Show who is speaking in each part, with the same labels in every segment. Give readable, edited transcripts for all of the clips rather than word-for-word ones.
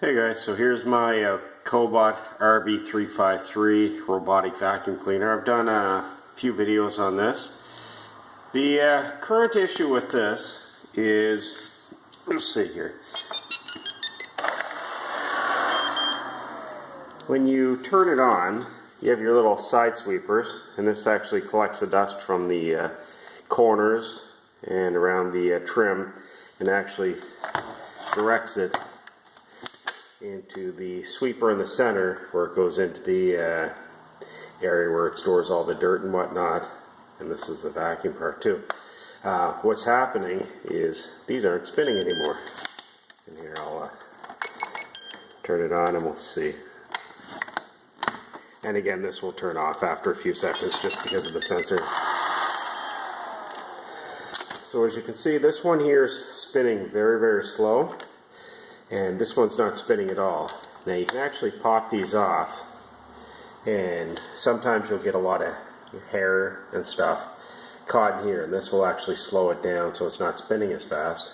Speaker 1: Hey guys, so here's my KOBOT RV353 robotic vacuum cleaner. I've done a few videos on this. The current issue with this is, let's see here, when you turn it on, you have your little side sweepers, and this actually collects the dust from the corners and around the trim and actually directs it into the sweeper in the center, where it goes into the area where it stores all the dirt and whatnot. And this is the vacuum part too. What's happening is these aren't spinning anymore. And here I'll turn it on and we'll see. And again, this will turn off after a few seconds just because of the sensor. So as you can see, this one here is spinning very, very slow. And this one's not spinning at all. Now you can actually pop these off, and sometimes you'll get a lot of hair and stuff caught in here, and this will actually slow it down so it's not spinning as fast.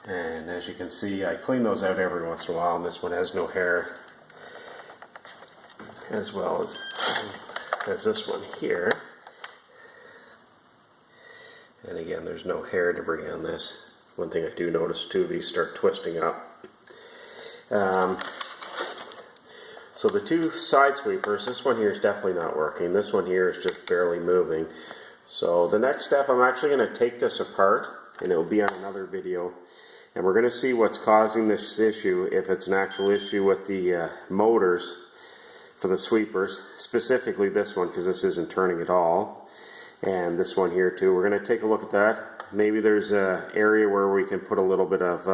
Speaker 1: And as you can see, I clean those out every once in a while, and this one has no hair, as well as this one here. And again, there's no hair debris on this. One thing I do notice too, these start twisting up. So the two side sweepers, this one here is definitely not working. This one here is just barely moving. So the next step, I'm actually going to take this apart, and it will be on another video. And we're going to see what's causing this issue, if it's an actual issue with the motors for the sweepers, specifically this one, because this isn't turning at all. And this one here too. We're going to take a look at that. Maybe there's an area where we can put a little bit of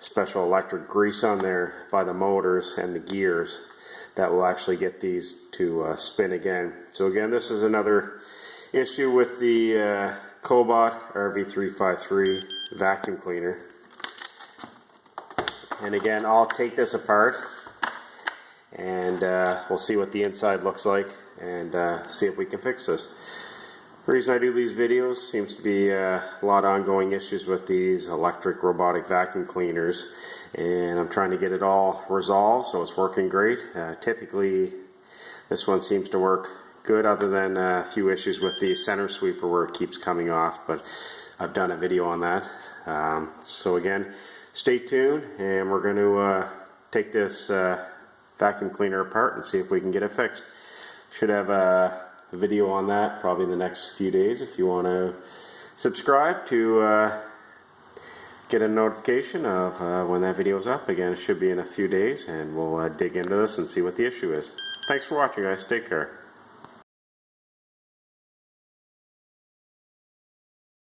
Speaker 1: special electric grease on there by the motors and the gears that will actually get these to spin again. So again, this is another issue with the KOBOT RV353 vacuum cleaner. And again, I'll take this apart and we'll see what the inside looks like and see if we can fix this. The reason I do these videos seems to be a lot of ongoing issues with these electric robotic vacuum cleaners, and I'm trying to get it all resolved, so it's working great. Typically this one seems to work good, other than a few issues with the center sweeper where it keeps coming off, but I've done a video on that. So again, stay tuned, and we're going to take this vacuum cleaner apart and see if we can get it fixed. Should have a video on that probably in the next few days. If you want to subscribe to get a notification of when that video is up. Again, it should be in a few days, and we'll dig into this and see what the issue is. Thanks for watching, guys. Take care.